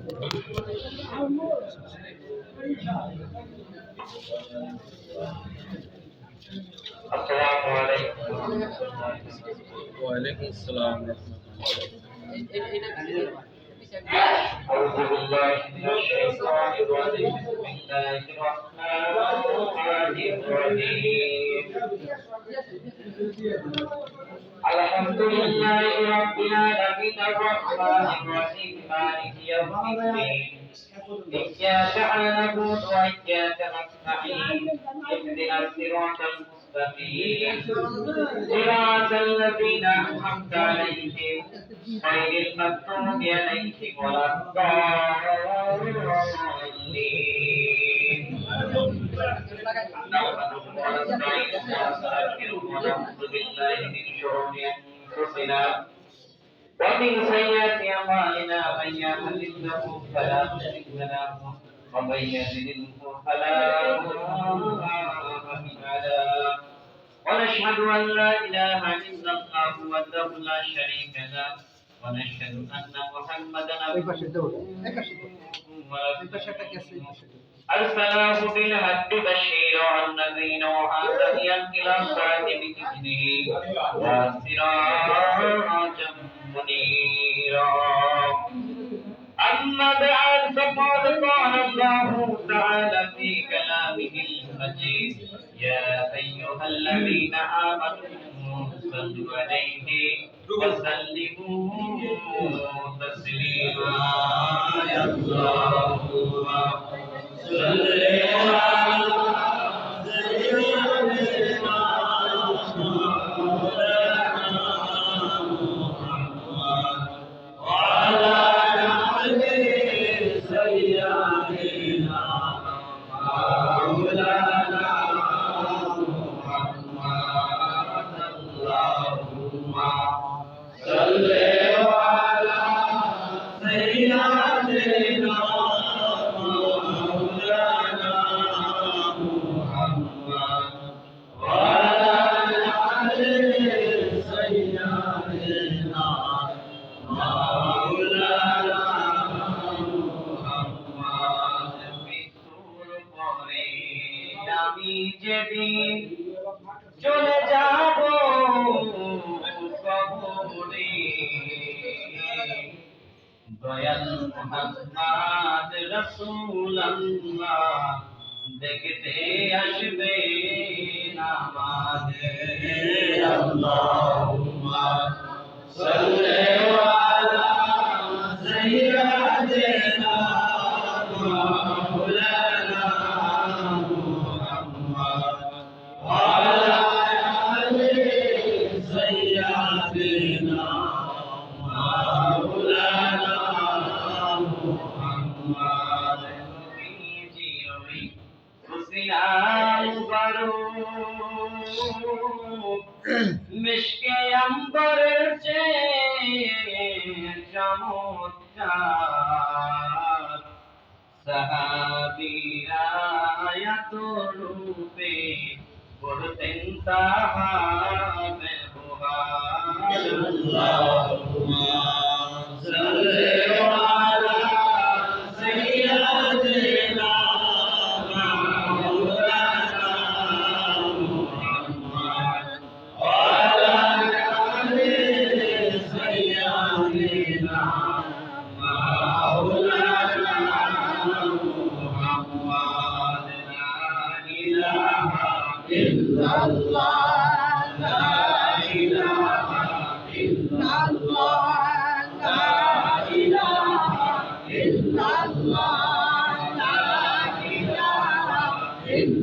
আসসালামু আলাইকুম। ওয়ালাইকুম আসসালাম। أعوذ بالله من الشيطان الرجيم. بسم الله الرحمن الرحيم. الحمد لله رب العالمين الرحمن الرحيم مالك يوم الدين. إياك نعبد وإياك نستعين. اهدنا الصراط المستقيم صراط الذين أنعمت عليهم غير المغضوب عليهم ولا الضالين. نحمده ونستعينه ونستغفره ونعوذ بالله من شرور أنفسنا ومن سيئات أعمالنا من يهده الله فلا مضل له ومن يضلل فلا هادي له ونشهد أن لا إله إلا الله وحده لا شريك له ونشهد أن محمدا عبده ورسوله أرسله بالحق بشيرا ونذيرا وهاديا إلى صراط بإذنه وسراجا منيرا. أما بعد فقد قال الله تعالى في كلامه المجيد يا أيها الذين آمنوا صلوا عليه وسلموا تسليما. يا الله صل على سيدنا وعلى آل سيدنا مولانا محمد. اللهم صل على سيدنا مولانا محمد وعلى آل سيدنا مولانا محمد. মৃত্যুর পরে আমি যেদিন চলে যাব কবরে, দয়াল মুহাম্মদ রাসূলুল্লাহ দেখতে আসবে আমাকে। আল্লাহুম্মা সাল্লি আলা সাইয়্যিদিনা মাওলানা মুহাম্মদ ওয়া আলা আলি সাইয়্যিদিনা মাওলানা মুহাম্মদ। নবীজির হুসিনাল বারুদ মিশকে আম্বরের চেয়ে চমৎকার, সাহাবীরা এত রূপে করতেন তাহার ব্যবহার। আল্লাহুম্মা সাল্লি আলা সাইয়্যিদিনা মাওলানা মুহাম্মদ ওয়া আলা আলি সাইয়্যিদিনা মাওলানা মুহাম্মদ। লা ইলাহা ইল্লাল্লাহ লা ইলাহা ইল্লাল্লাহ লা ইলাহা ইল্লাল্লাহ লা ইলাহা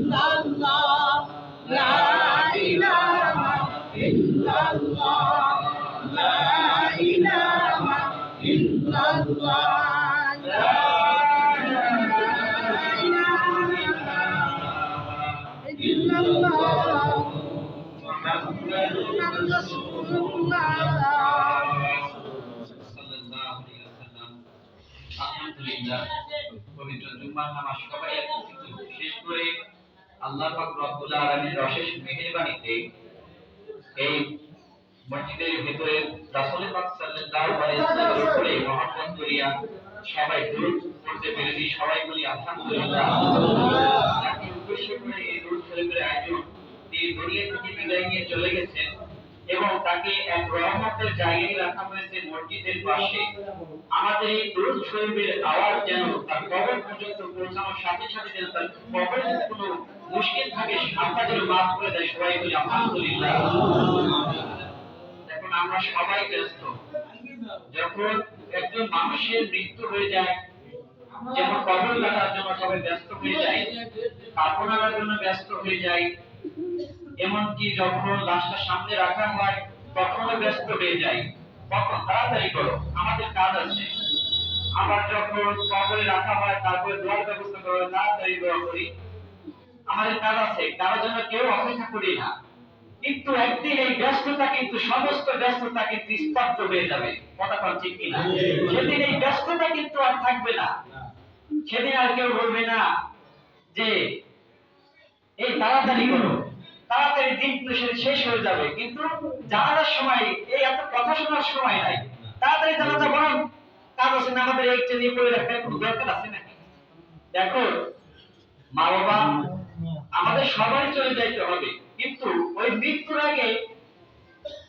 ইল্লাল্লাহ লা ইলাহা ইল্লাল্লাহ লা ইলাহা ইল্লাল্লাহ লা ইল্লাল্লাহ মুহাম্মাদুর রাসূলুল্লাহ সাল্লাল্লাহু আলাইহি ওয়াসাল্লাম। আলহামদুলিল্লাহ, পবিত্র জুম্মার নামাজ সবাই একত্রিত শেষ করে আল্লাহ পাক রব্বুল আলামিনের অশেষ মেহেরবানিতে এই মসজিদের ভিতরে রাসূল পাক সাল্লাল্লাহু আলাইহি ওয়াসাল্লামের উপরে মহব্বত করিয়া সবাই দরুদ পড়তে পেরেছি, সবাই বলি আলহামদুলিল্লাহ। যাকে উদ্দেশ্য করে এই দরুদ শরীফের আয়োজন, তিনি দুনিয়া থেকে বিদায় নিয়ে চলে গেছেন এবং তাকে এক রহমতের জায়গায় রাখা হয়েছে মসজিদের পাশে। আমাদের এই দরুদ শরীফের আওয়াজ যেন তার কবর পর্যন্ত পৌঁছানোর সাথে সাথে যেন তার কবরে যদি কোনো মুশকিল থাকে আল্লাহ যেন মাফ করে দেয়, সবাই বলি আলহামদুলিল্লাহ। এখন আমরা সবাই ব্যস্ত, যখন একজন মানুষের মৃত্যু হয়ে যায়, যেমন কবর কাটার জন্য সবাই ব্যস্ত হয়ে যায়, কাপড় আনার জন্য ব্যস্ত হয়ে যায়, এমনকি যখন লাশটা সামনে রাখা হয় তখনও ব্যস্ত হয়ে যায়। কখন তাড়াতাড়ি করো, আমাদের কাজ আছে। আবার যখন কবরে রাখা হয় তারপরে দোয়ার ব্যবস্থা করো, তাড়াতাড়ি দোয়া করি, আমাদের কাজ আছে, কারোর জন্য কেউ অপেক্ষা করি না। কিন্তু একদিন এই ব্যস্ততা কিন্তু সমস্ত ব্যস্ততা কিন্তু স্তব্ধ হয়ে যাবে, কথা ঠিক কিনা? সেদিন এই ব্যস্ততা কিন্তু আর থাকবে না। সেদিন আর কেউ বলবে না যে এই তাড়াতাড়ি করো, তাড়াতাড়ি দিন শেষ হয়ে যাবে। কিন্তু জানাজার সময় এই এত কথা শোনার সময় নাই, তাড়াতাড়ি জানাজা বরং কাজ আছে না, আমাদের একটা নিয়ে পড়ে রাখার কোনো দরকার আছে নাকি? দেখো মা বাবা আমাদের সবাই চলে যাইতে হবে, কিন্তু ওই মৃত্যুর আগে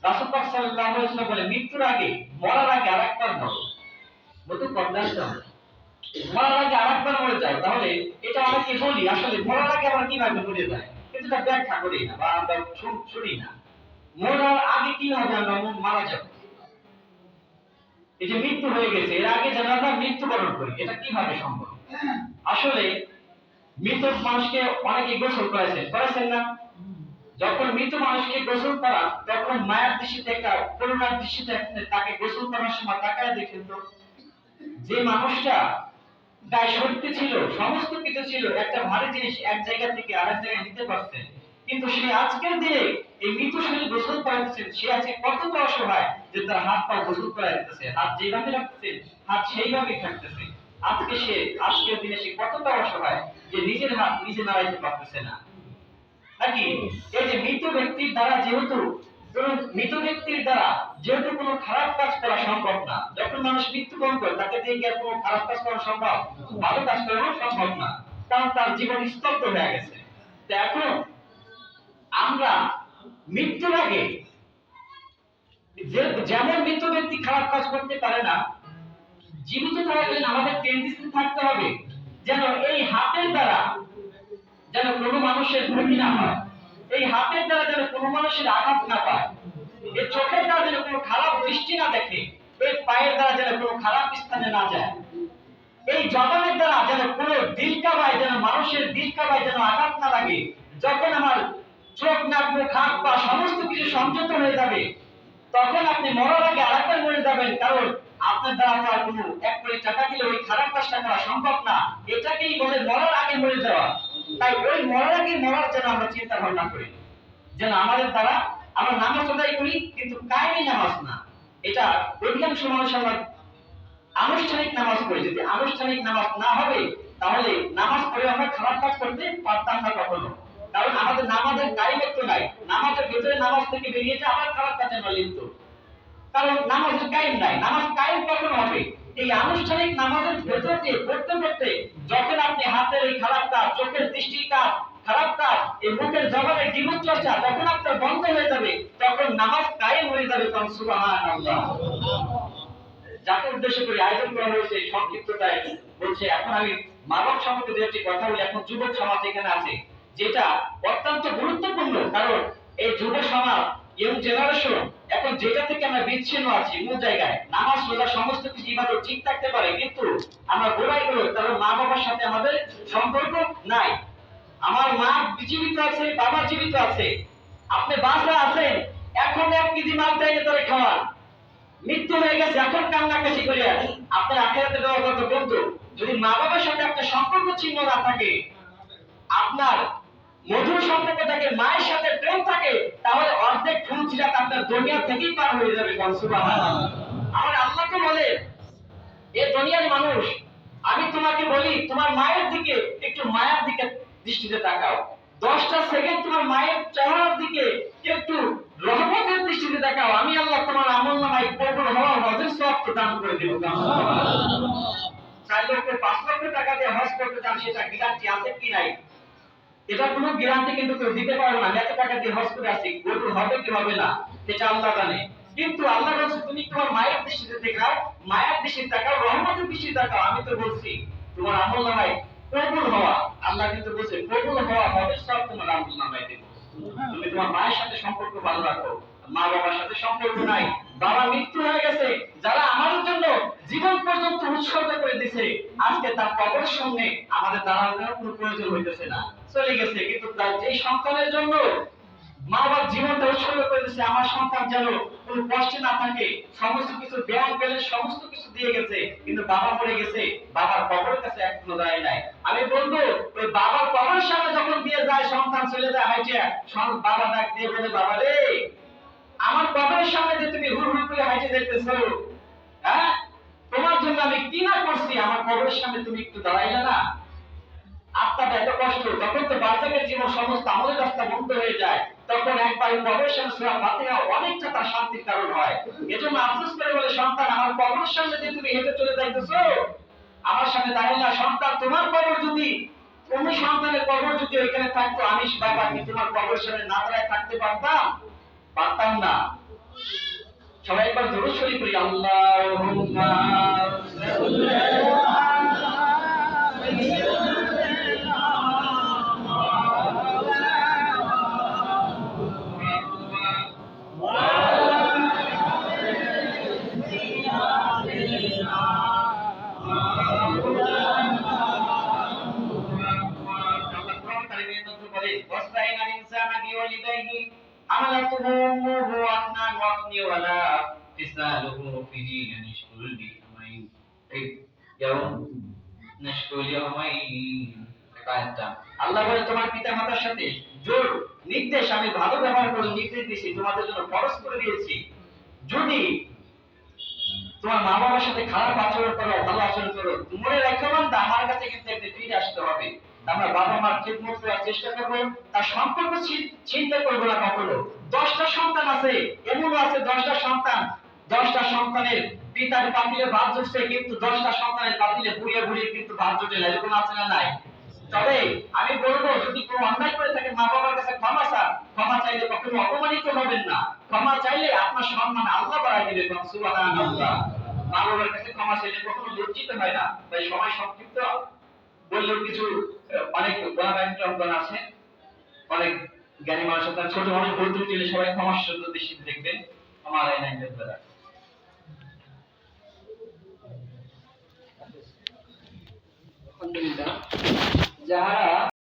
রাসূল পাক সাল্লাল্লাহু আলাইহি ওয়াসাল্লাম বলে মৃত্যুর আগে, মরার আগে আরেকবার মরো। মতো কন্ডাক্টর মরার আগে আরেকবার মরে যায়। তাহলে এটা অনেকে বলি আসলে মরার আগে আবার কিভাবে মরে যায়, কিন্তু এটা ব্যাখ্যা করি না বা আমরা শুনি না। মরার আগে কিভাবে আমরা মারা যাব? এই যে মৃত্যু হয়ে গেছে এর আগে যেন আমরা মৃত্যুবরণ করি, এটা কিভাবে সম্ভব? আসলে মৃত মানুষকে অনেকে গোসল করেছেন না? যখন মৃত মানুষকে গোসল করা, তখন মায়ের দৃষ্টিতে একটা করুণার দৃষ্টিতে তাকে গোসল করার সময় তাকায় দেখেন তো, যে মানুষটা গায়ে শক্তি ছিল, সমস্ত কিছু ছিল, একটা ভারী জিনিস এক জায়গা থেকে আরেক জায়গায় নিতে পারছে, কিন্তু সে আজকের দিনে এই মৃত শরীর গোসল করাচ্ছেন, সে আজকে কতটা অসহায় যে তার হাত পা গোসল করায় দিতেছে, হাত যেভাবে রাখতেছে হাত সেইভাবেই থাকতেছে। আজকের দিনে সে কতটা অসহায় যে নিজের হাত নিজে নাড়াইতে পারতেছে না নাকি? এই যে মৃত ব্যক্তির দ্বারা যেহেতু কোনো খারাপ কাজ করা সম্ভব না, যখন মানুষ মৃত্যুবরণ করে তাকে দিয়ে কি কোনো খারাপ কাজ করা সম্ভব? ভালো কাজ করা সম্ভব না, কারণ তার জীবন স্তব্ধ হয়ে গেছে। তো এখন আমরা মৃত্যুর আগে যেমন মৃত ব্যক্তি খারাপ কাজ করতে পারে না, জীবিত থাকাকালীন আমাদের টেন্ডেন্সি থাকতে হবে যেন এই হাতের দ্বারা যেন কোনো মানুষের ক্ষতি না হয়, এই হাতের দ্বারা যেন কোনো মানুষের আঘাত না পায়, এই চোখের দ্বারা যেন কোনো খারাপ দৃষ্টি না দেখে, এই পায়ের দ্বারা যেন কোনো খারাপ স্থানে না যায়, এই জবানের দ্বারা যেন কোনো দিল কাবায় যেন মানুষের দিল কাবায় যেন আঘাত না লাগে। যখন আমার চোখ নাক মুখ হাত পা সমস্ত কিছু সংযত হয়ে যাবে, তখন আপনি মরার আগে আরেকবার মরে যাবেন, কারণ আপনার দ্বারা তো আর কোনো এক কোটি টাকা দিলে ওই খারাপ কাজটা করা সম্ভব না। এটাকেই বলে মরার আগে মরে যাওয়া। তাই ওই মরার আগে মরার জন্য আমরা চিন্তা ভাবনা করি, যেন আমাদের দ্বারা আমরা নামাজ আদায় করি, কিন্তু কায়েমি নামাজ না। এটা অধিকাংশ মানুষ আমরা আনুষ্ঠানিক নামাজ পড়ি, যদি আনুষ্ঠানিক নামাজ না হবে তাহলে নামাজ পড়ে আমরা খারাপ কাজ করতে পারতাম না কখনো, কারণ আমাদের নামাজের কায়েমত্ব নাই। নামাজের ভিতরে নামাজ থেকে বেরিয়ে যায় আবার খারাপ কাজে আমরা লিপ্ত, কারণ নামাজের কায়েম নাই। নামাজ কায়েম কখন হবে? এই আনুষ্ঠানিক নামাজের ভেতর দিয়ে পড়তে পড়তে যখন আপনি হাতের এই খারাপ কাজ, চোখের দৃষ্টির কাজ, খারাপ কাজ, এই মুখের জবানের জীবন চর্চা যখন আপনার বন্ধ হয়ে যাবে, তখন নামাজ কায়েম হয়ে যাবে। সুবহানাল্লাহ। যাকে উদ্দেশ্য করে আয়োজন করা হয়েছে এই সংক্ষিপ্তটায় বলছে, এখন আমি মা বাপ সম্পর্কে দু একটি কথা বলি। এখন যুবক সমাজ এখানে আছে, যেটা অত্যন্ত গুরুত্বপূর্ণ, কারণ এই যুব সমাজ, ইয়ং জেনারেশন, এখন যেটা থেকে আমরা বিচ্ছিন্ন আছি, মূল জায়গায় নামাজ রোজা সমস্ত কিছু ইবাদত ঠিক থাকতে পারে, কিন্তু আমরা গোড়ায় গেল কারণ মা বাবার সাথে আমাদের সম্পর্ক নাই। আমার মা জীবিত আছে, বাবা জীবিত আছে, আপনি বাসা আছেন, এখন 1 কেজি মাল চাইলে তারা খাওয়ান, মৃত্যু হয়ে গেছে, এখন কান্নাকাটি করে আপনার আখিরাতে দেওয়া কত বন্ধু। যদি মা বাবার সাথে আপনার সম্পর্ক ছিন্ন না থাকে, আপনার মধুর সম্পর্ক থাকে, মায়ের সাথে প্রেম থাকে, তাহলে অর্ধেক ফুলছিলাত আপনার দুনিয়া থেকেই পার হয়ে যাবে। সুবহানাল্লাহ। আমার আল্লাহকে বলে, এ দুনিয়ার মানুষ, আমি তোমাকে বলি তোমার মায়ের দিকে একটু মায়ার দিকে দৃষ্টিতে তাকাও। 10টা সেকেন্ড তোমার মায়ের চেহারার দিকে একটু রহমতের দৃষ্টিতে তাকাও, আমি আল্লাহ তোমার আমলনামায় কবুল হওয়ার হজের সওয়াব দান করে দেব। 4 লক্ষ 5 লক্ষ টাকা দিয়ে হজ করতে চান, সেটা গ্যারান্টি আছে কি নাই? এটা কোনো গ্যারান্টি কিন্তু কেউ দিতে পারবে না। এত টাকা দিয়ে হজ করে আসি, কবুল হবে কি হবে না এটা আল্লাহ জানে। কিন্তু আল্লাহ বলছে তুমি তোমার মায়ের দৃষ্টিতে দেখাও, মায়ের দৃষ্টিতে তাকাও, রহমতের দৃষ্টিতে তাকাও। আমি তো বলছি তোমার আমলনামায় কবুল হওয়া, আল্লাহ কিন্তু বলছে কবুল হওয়া হবে সব তোমার আমলনামায় দেব। তুমি তোমার মায়ের সাথে সম্পর্ক ভালো রাখো, মা বাবার সাথে সম্পর্ক নাই, বাবা মৃত্যু হয়ে গেছে, যারা আমাদের জন্য জীবন পর্যন্ত উৎসর্গ করে দিয়েছে, আজকে তার কবরের সামনে আমাদের দাঁড়ানোর কোনো প্রয়োজন হইতেছে না, চলে গেছে। কিন্তু তার যেই সন্তানের জন্য মা বাবার জীবনটা উৎসর্গ করে দিয়েছে, আমার সন্তান যেন কোনো কষ্টে না থাকে, সমস্ত কিছু ব্যাংক ব্যালেন্স সমস্ত কিছু দিয়ে গেছে, কিন্তু বাবা মরে গেছে, বাবার কবরের কাছে এখনো দাঁড়ায় নাই। আমি বলবো ওই বাবার কবরের সামনে যখন দিয়ে যায়, সন্তান চলে যায় হাইটে, বাবা ডাক দিয়ে বলে বাবা রে, আমার কবরের সামনে যে তুমি হুড় হুড় করে হাইটে যাইতেছো, হ্যাঁ তোমার জন্য আমি কি না করছি, আমার কবরের সামনে তুমি একটু দাঁড়াইলে না? আত্মাটা এত কষ্ট, তখন তো বাচ্চাদের জীবন সমস্ত আমলের রাস্তা বন্ধ হয়ে যায়, তখন একবার কবরের সামনে সূরা ফাতিহা অনেকটা তার শান্তির কারণ হয়। এজন্য আফসোস করে বলে সন্তান, আমার কবরের সামনে যে তুমি হেঁটে চলে যাইতেছো, আমার সামনে দাঁড়িয়ে না। সন্তান তোমার কবর যদি, তুমি সন্তানের কবর যদি ওইখানে থাকতো, আমি বাবা কি তোমার কবরের সামনে না দাঁড়ায় থাকতে পারতাম? পারতাম না। সবাই একবার দরুদ শরীফ পড়ি, আল্লাহুম্মা حملته أمه وهنا وهني ولا فصاله في دين نشكر اليومين يوم نشكر اليومين। আল্লাহ বলে তোমার পিতা মাতার সাথে জোর নির্দেশ আমি ভালো ব্যবহার করে নির্দেশ দিয়েছি, তোমাদের জন্য ফরজ করে দিয়েছি। যদি তোমার মা বাবার সাথে খারাপ আচরণ করো, ভালো আচরণ করো, মনে রাখো বান্দা আমার কাছে কিন্তু একদিন ফিরে আসতে হবে। আমরা বাবা মার খেদমত করার চেষ্টা করবো, তার সম্পর্ক চিন্তা করবো না কখনো। 10টা সন্তান আছে, এমনও আছে 10টা সন্তান, 10টা সন্তানের পিতার পাতিলে ভাত জুটছে, কিন্তু 10টা সন্তানের পাতিলে বুড়িয়ে বুড়িয়ে কিন্তু ভাত জুটে না, এরকম আছে না নাই? তবে আমি বলবো যদি কোনো অন্যায় করে থাকে, মা বাবার কাছে ক্ষমা চান, ক্ষমা চাইলে কখনো অপমানিত হবেন না, ক্ষমা চাইলে আপনার সম্মান আল্লাহ বাড়ায় দিবে, সুবহানাল্লাহ। মা বাবার কাছে ক্ষমা চাইলে কখনো লজ্জিত হয় না। তাই সময় সংক্ষিপ্ত, বললেও কিছু অনেক অঙ্কন আছে, অনেক জ্ঞানী মানুষ আপনার ছোট মানুষ ভুল ত্রুটি হলে সবাই ক্ষমার সুন্দর দৃষ্টিতে দেখবেন। আমার এই নাইনের দ্বারা আলহামদুলিল্লাহ, যারা